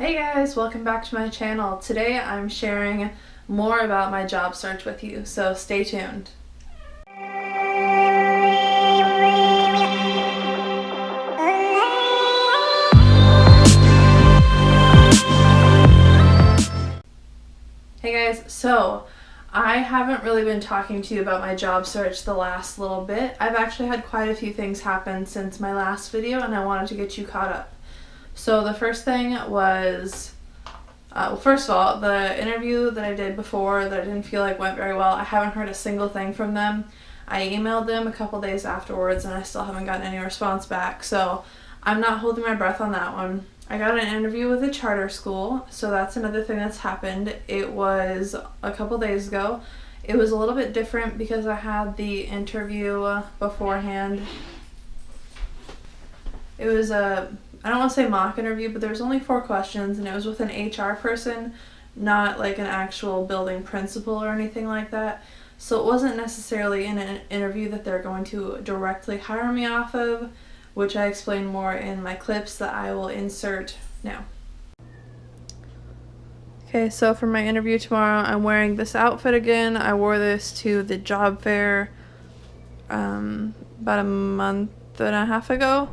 Hey guys, welcome back to my channel. Today I'm sharing more about my job search with you, so stay tuned. Hey guys, so I haven't really been talking to you about my job search the last little bit. I've actually had quite a few things happen since my last video and I wanted to get you caught up. So the first thing was, first of all, the interview that I did before that I didn't feel like went very well, I haven't heard a single thing from them. I emailed them a couple days afterwards and I still haven't gotten any response back, so I'm not holding my breath on that one. I got an interview with a charter school, so that's another thing that's happened. It was a couple days ago. It was a little bit different because I had the interview beforehand. It was a, I don't want to say mock interview, but there was only 4 questions and it was with an HR person, not like an actual building principal or anything like that. So it wasn't necessarily in an interview that they're going to directly hire me off of, which I explain more in my clips that I will insert now. Okay, so for my interview tomorrow, I'm wearing this outfit again. I wore this to the job fair about a month and a half ago.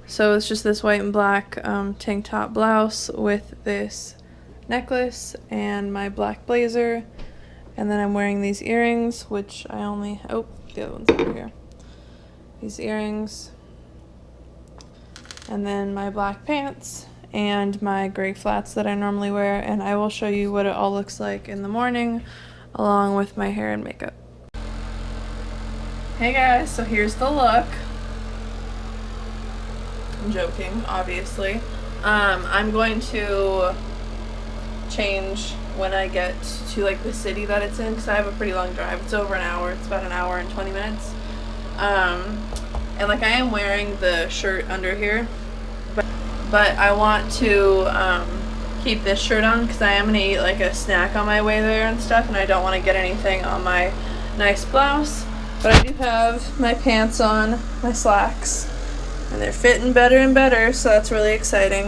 So it's just this white and black tank top blouse with this necklace and my black blazer. And then I'm wearing these earrings, which I only, oh, the other one's over here. These earrings. And then my black pants and my gray flats that I normally wear, and I will show you what it all looks like in the morning along with my hair and makeup. Hey guys, so here's the look. I'm joking, obviously. I'm going to change when I get to like the city that it's in because I have a pretty long drive. It's over an hour. It's about an hour and 20 minutes. And like I am wearing the shirt under here, but I want to keep this shirt on because I am gonna eat like a snack on my way there and stuff, and I don't want to get anything on my nice blouse. But I do have my pants on, my slacks, and they're fitting better and better, so that's really exciting.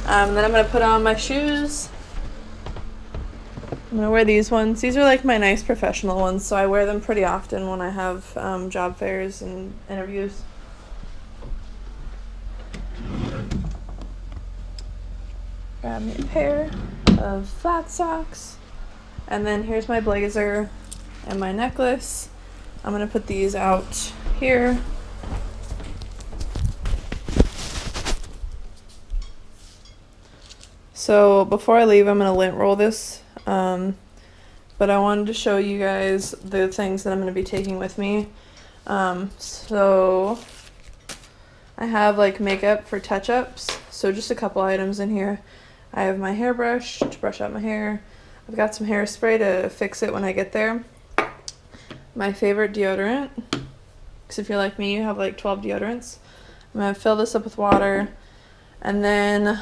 Then I'm gonna put on my shoes. I'm gonna wear these ones. These are like my nice professional ones, so I wear them pretty often when I have job fairs and interviews. Grab me a pair of flat socks, and then here's my blazer and my necklace. I'm gonna put these out here. So before I leave, I'm gonna lint roll this, but I wanted to show you guys the things that I'm gonna be taking with me. So I have like makeup for touch-ups, so just a couple items in here. I have my hairbrush to brush out my hair. I've got some hairspray to fix it when I get there. My favorite deodorant, because if you're like me, you have like 12 deodorants. I'm gonna fill this up with water, and then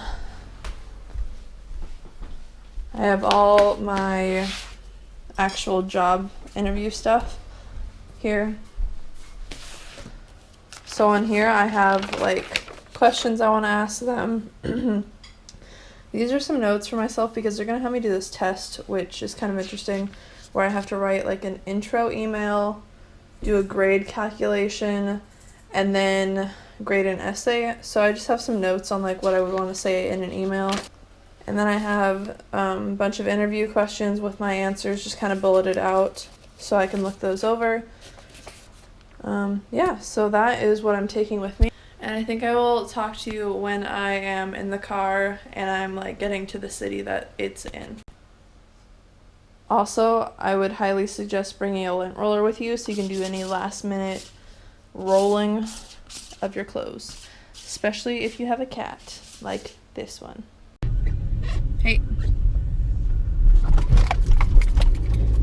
I have all my actual job interview stuff here. So on here I have like questions I want to ask them. These are some notes for myself because they're going to have me do this test, which is kind of interesting, where I have to write like an intro email, do a grade calculation, and then grade an essay. So I just have some notes on like what I would want to say in an email. And then I have a bunch of interview questions with my answers just kind of bulleted out so I can look those over. Yeah, so that is what I'm taking with me. And I think I will talk to you when I am in the car and I'm like getting to the city that it's in. Also, I would highly suggest bringing a lint roller with you so you can do any last minute rolling of your clothes, especially if you have a cat like this one. Hey.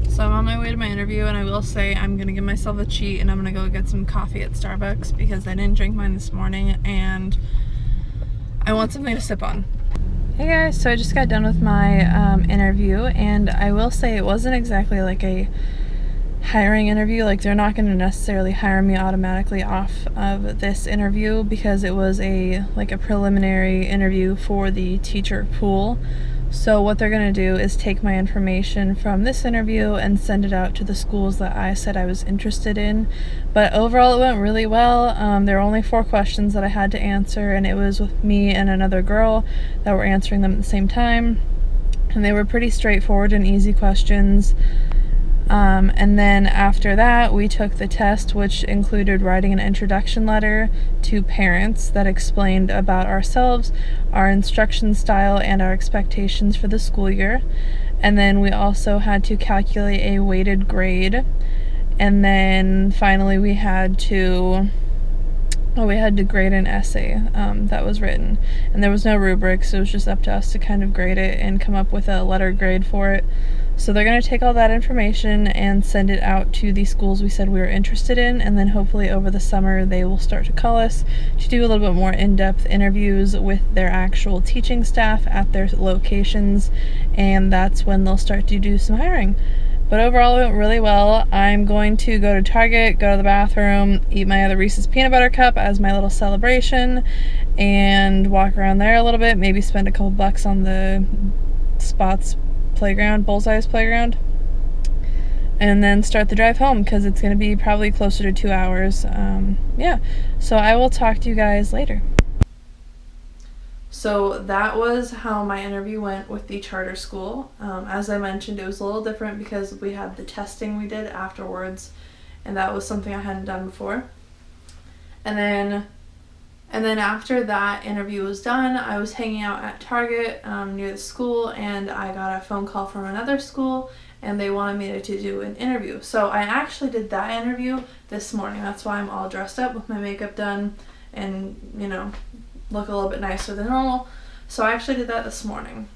So I'm on my way to my interview, and I will say I'm gonna give myself a cheat and I'm gonna go get some coffee at Starbucks because I didn't drink mine this morning and I want something to sip on. Hey guys, so I just got done with my interview, and I will say it wasn't exactly like a hiring interview. Like, they're not going to necessarily hire me automatically off of this interview because it was a preliminary interview for the teacher pool. So what they're going to do is take my information from this interview and send it out to the schools that I said I was interested in. But overall, it went really well. There were only 4 questions that I had to answer, and it was with me and another girl that were answering them at the same time. And they were pretty straightforward and easy questions. And then after that, we took the test, which included writing an introduction letter to parents that explained about ourselves, our instruction style, and our expectations for the school year. And then we also had to calculate a weighted grade. And then finally we had to grade an essay that was written. And there was no rubric, so it was just up to us to kind of grade it and come up with a letter grade for it. So they're going to take all that information and send it out to the schools we said we were interested in, and then hopefully over the summer they will start to call us to do a little bit more in-depth interviews with their actual teaching staff at their locations, and that's when they'll start to do some hiring. But overall, it went really well. I'm going to go to Target, go to the bathroom, eat my other Reese's peanut butter cup as my little celebration, and walk around there a little bit, maybe spend a couple bucks on the Spots playground, Bullseye's playground, and then start the drive home because it's going to be probably closer to 2 hours. Yeah, so I will talk to you guys later. So that was how my interview went with the charter school. As I mentioned, it was a little different because we had the testing we did afterwards, and that was something I hadn't done before. And then after that interview was done, I was hanging out at Target near the school, and I got a phone call from another school, and they wanted me to do an interview. So I actually did that interview this morning. That's why I'm all dressed up with my makeup done and, look a little bit nicer than normal. So I actually did that this morning.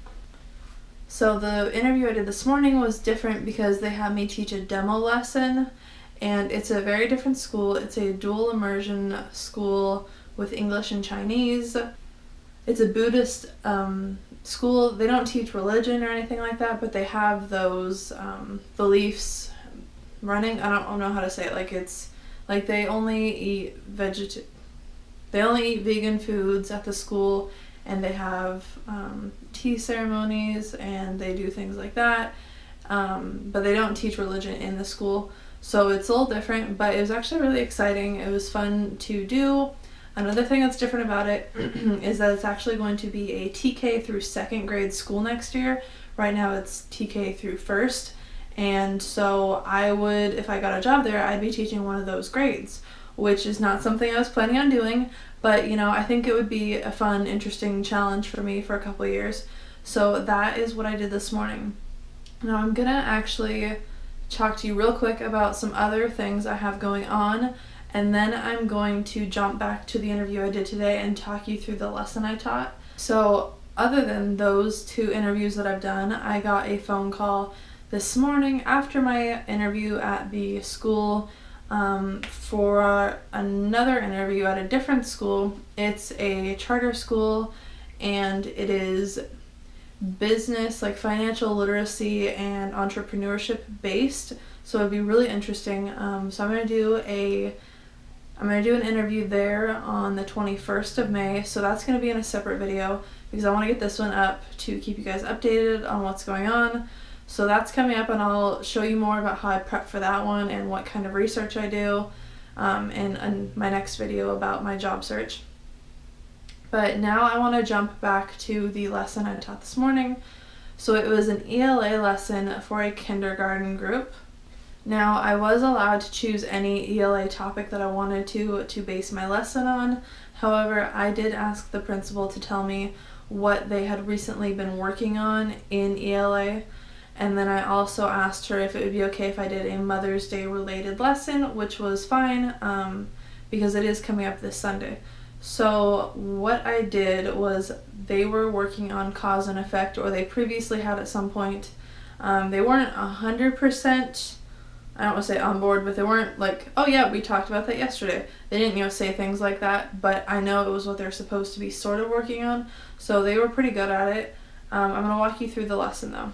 So the interview I did this morning was different because they had me teach a demo lesson, and it's a very different school. It's a dual immersion school with English and Chinese. It's a Buddhist school. They don't teach religion or anything like that, but they have those beliefs running. I don't know how to say it. It's like they only eat vegan foods at the school, and they have tea ceremonies, and they do things like that. But they don't teach religion in the school, so it's a little different, but it was actually really exciting. It was fun to do. Another thing that's different about it is that it's actually going to be a TK through 2nd grade school next year. Right now it's TK through 1st, and so if I got a job there, I'd be teaching one of those grades, which is not something I was planning on doing, but I think it would be a fun, interesting challenge for me for a couple of years. So that is what I did this morning. Now I'm gonna actually talk to you real quick about some other things I have going on, and then I'm going to jump back to the interview I did today and talk you through the lesson I taught. So other than those 2 interviews that I've done, I got a phone call this morning after my interview at the school for another interview at a different school. It's a charter school, and it is business, financial literacy and entrepreneurship based, so it'd be really interesting. So I'm going to do an interview there on the 21st of May, so that's going to be in a separate video because I want to get this one up to keep you guys updated on what's going on. So that's coming up, and I'll show you more about how I prep for that one and what kind of research I do in my next video about my job search. But now I want to jump back to the lesson I taught this morning. So it was an ELA lesson for a kindergarten group. Now, I was allowed to choose any ELA topic that I wanted to base my lesson on. However, I did ask the principal to tell me what they had recently been working on in ELA. And then I also asked her if it would be okay if I did a Mother's Day related lesson, which was fine because it is coming up this Sunday. So what I did was they were working on cause and effect, or they previously had at some point. They weren't 100%, I don't want to say on board, but they weren't like, oh yeah, we talked about that yesterday. They didn't, say things like that, but I know it was what they're supposed to be sort of working on, so they were pretty good at it. I'm going to walk you through the lesson though.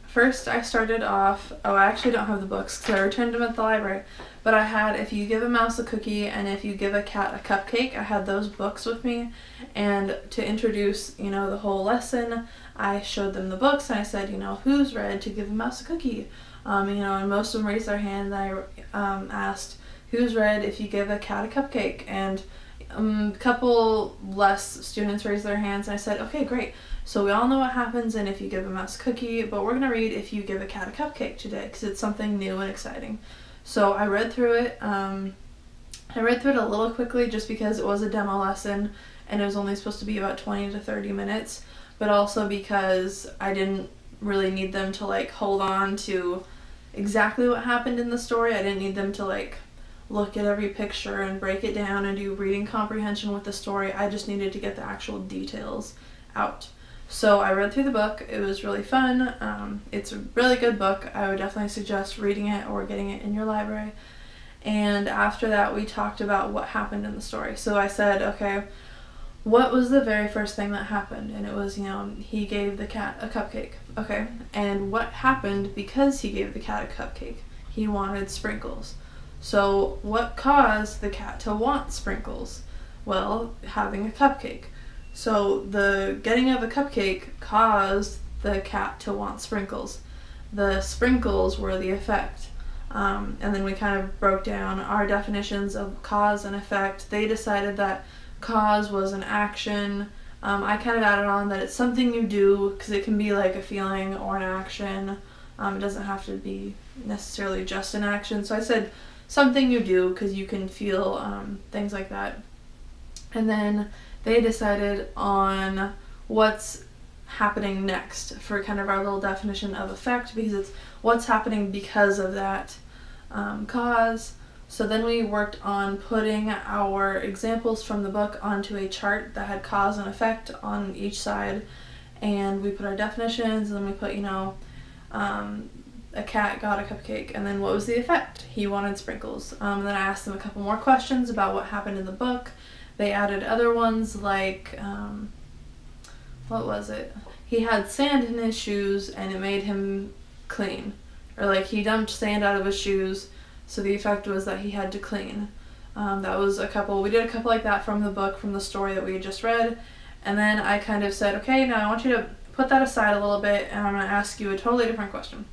First, I started off, I actually don't have the books because I returned them at the library, but I had If You Give a Mouse a Cookie and If You Give a Cat a Cupcake. I had those books with me, and to introduce, the whole lesson, I showed them the books and I said, who's read To Give a Mouse a Cookie? And most of them raised their hand. I asked, who's read If You Give a Cat a Cupcake? And a couple less students raised their hands, and I said, okay, great. So we all know what happens in If You Give a Mouse a Cookie, but we're going to read If You Give a Cat a Cupcake today because it's something new and exciting. So I read through it. I read through it a little quickly just because it was a demo lesson and it was only supposed to be about 20 to 30 minutes, but also because I didn't really need them to hold on to exactly what happened in the story. I didn't need them to look at every picture and break it down and do reading comprehension with the story. I just needed to get the actual details out. So I read through the book. It was really fun. It's a really good book. I would definitely suggest reading it or getting it in your library. And after that, we talked about what happened in the story. So I said, okay, what was the very first thing that happened? And it was, he gave the cat a cupcake. Okay. And what happened because he gave the cat a cupcake? He wanted sprinkles. So what caused the cat to want sprinkles? Well, having a cupcake. So the getting of a cupcake caused the cat to want sprinkles. The sprinkles were the effect. And then we kind of broke down our definitions of cause and effect. They decided that cause was an action. I kind of added on that it's something you do because it can be like a feeling or an action. It doesn't have to be necessarily just an action. So I said something you do because you can feel things like that. And then they decided on what's happening next for kind of our little definition of effect, because it's what's happening because of that cause. So then we worked on putting our examples from the book onto a chart that had cause and effect on each side, and we put our definitions, and then we put, a cat got a cupcake, and then what was the effect? He wanted sprinkles. And then I asked them a couple more questions about what happened in the book. They added other ones like, what was it? He had sand in his shoes and it made him clean. Or he dumped sand out of his shoes, so the effect was that he had to clean. That was we did a couple like that from the book, from the story that we had just read. And then I kind of said, okay, now I want you to put that aside a little bit and I'm going to ask you a totally different question.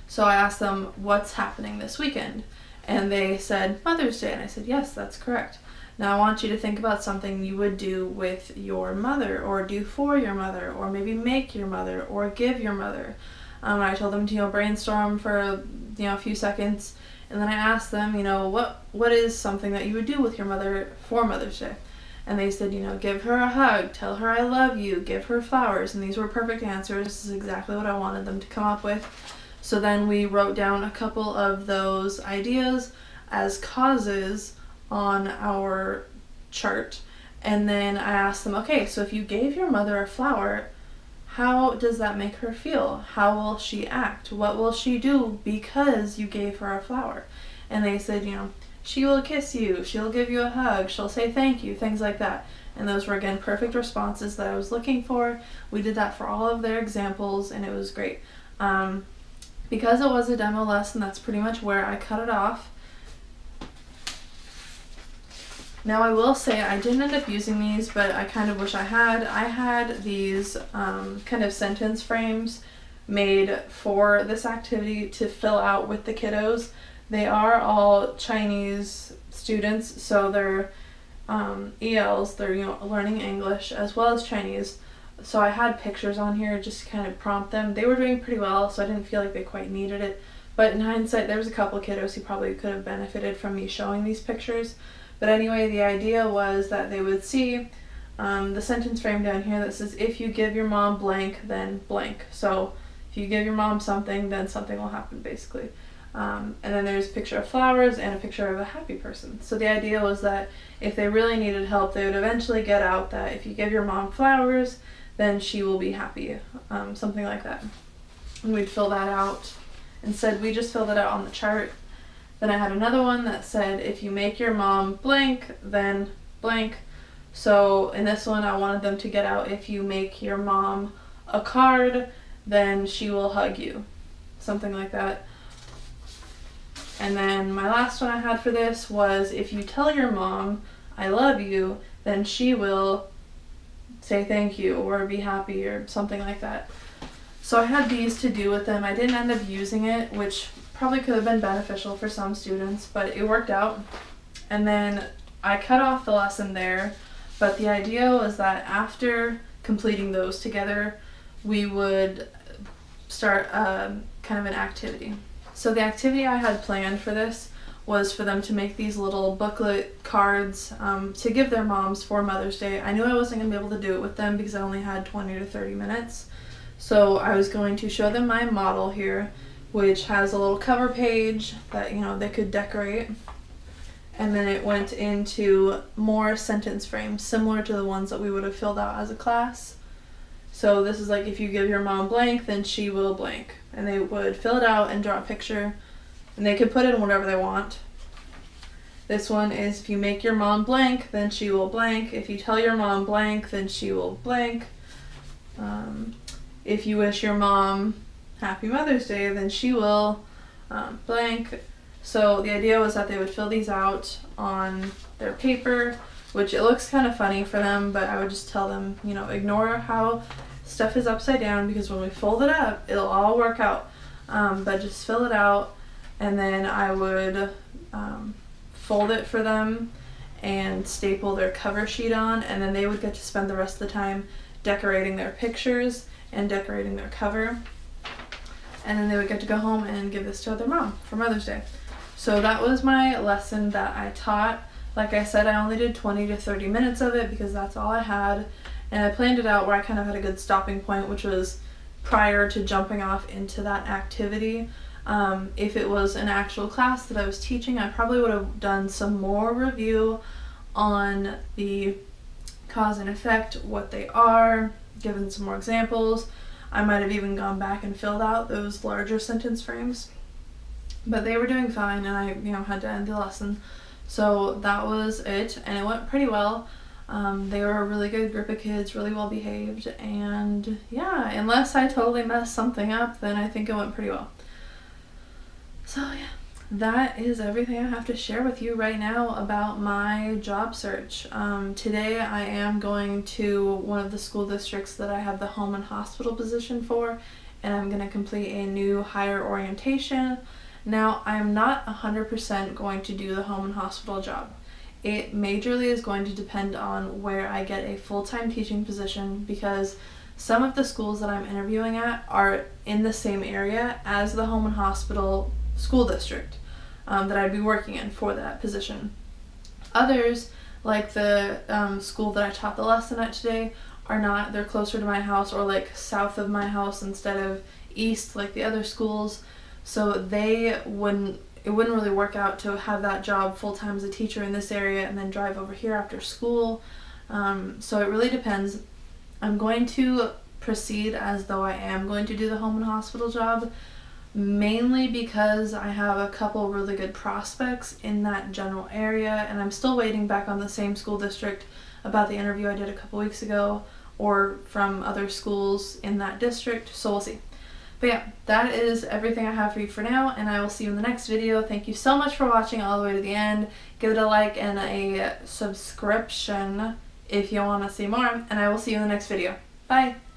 So I asked them, what's happening this weekend? And they said, Mother's Day. And I said, yes, that's correct. Now I want you to think about something you would do with your mother, or do for your mother, or maybe make your mother, or give your mother. I told them to brainstorm for a few seconds, and then I asked them, what is something that you would do with your mother for Mother's Day? And they said, give her a hug, tell her I love you, give her flowers, and these were perfect answers. This is exactly what I wanted them to come up with. So then we wrote down a couple of those ideas as causes on our chart, and then I asked them, okay, so if you gave your mother a flower, how does that make her feel? How will she act? What will she do because you gave her a flower? And they said, she will kiss you, she'll give you a hug, she'll say thank you, things like that. And those were, again, perfect responses that I was looking for. We did that for all of their examples, and it was great. Because it was a demo lesson, that's pretty much where I cut it off. Now I will say I didn't end up using these, but I kind of wish I had. I had these kind of sentence frames made for this activity to fill out with the kiddos. They are all Chinese students, so they're ELs, they're learning English as well as Chinese. So I had pictures on here just to kind of prompt them. They were doing pretty well, so I didn't feel like they quite needed it. But in hindsight, there was a couple of kiddos who probably could have benefited from me showing these pictures. But anyway, the idea was that they would see the sentence frame down here that says, if you give your mom blank, then blank. So if you give your mom something, then something will happen, basically. And then there's a picture of flowers and a picture of a happy person. So the idea was that if they really needed help, they would eventually get out that if you give your mom flowers, then she will be happy. Something like that. And we'd fill that out. Instead, we just filled it out on the chart. Then I had another one that said, if you make your mom blank, then blank. So in this one, I wanted them to get out, if you make your mom a card, then she will hug you. Something like that. And then my last one I had for this was, if you tell your mom I love you, then she will say thank you or be happy or something like that. So I had these to do with them. I didn't end up using it, which probably could have been beneficial for some students, but it worked out. And then I cut off the lesson there, but the idea was that after completing those together, we would start kind of an activity. So the activity I had planned for this was for them to make these little booklet cards to give their moms for Mother's Day. I knew I wasn't going to be able to do it with them because I only had 20 to 30 minutes. So I was going to show them my model here, which has a little cover page that, you know, they could decorate. And then it went into more sentence frames similar to the ones that we would have filled out as a class. So this is like, if you give your mom blank, then she will blank. And they would fill it out and draw a picture, and they could put in whatever they want. This one is, if you make your mom blank, then she will blank. If you tell your mom blank, then she will blank. If you wish your mom Happy Mother's Day, then she will blank. So the idea was that they would fill these out on their paper, which it looks kind of funny for them, but I would just tell them, you know, ignore how stuff is upside down, because when we fold it up, it'll all work out. But just fill it out, and then I would fold it for them and staple their cover sheet on, and then they would get to spend the rest of the time decorating their pictures and decorating their cover. And then they would get to go home and give this to their mom for Mother's Day. So that was my lesson that I taught. Like I said, I only did 20 to 30 minutes of it because that's all I had. And I planned it out where I kind of had a good stopping point, which was prior to jumping off into that activity. If it was an actual class that I was teaching, I probably would have done some more review on the cause and effect, what they are, given some more examples. I might have even gone back and filled out those larger sentence frames. But they were doing fine, and I, you know, had to end the lesson. So that was it, and it went pretty well. They were a really good group of kids, really well behaved, and yeah, unless I totally messed something up, then I think it went pretty well. So yeah, that is everything I have to share with you right now about my job search. Today I am going to one of the school districts that I have the home and hospital position for, and I'm going to complete a new hire orientation. Now, I'm not 100% going to do the home and hospital job. It majorly is going to depend on where I get a full-time teaching position, because some of the schools that I'm interviewing at are in the same area as the home and hospital school district that I'd be working in for that position. Others, like the school that I taught the lesson at today, are not. They're closer to my house, or like south of my house instead of east like the other schools. So it wouldn't really work out to have that job full-time as a teacher in this area and then drive over here after school. So it really depends. I'm going to proceed as though I am going to do the home and hospital job, mainly because I have a couple really good prospects in that general area, and I'm still waiting back on the same school district about the interview I did a couple weeks ago, or from other schools in that district, so we'll see. But yeah, that is everything I have for you for now, and I will see you in the next video. Thank you so much for watching all the way to the end. Give it a like and a subscription if you want to see more, and I will see you in the next video. Bye!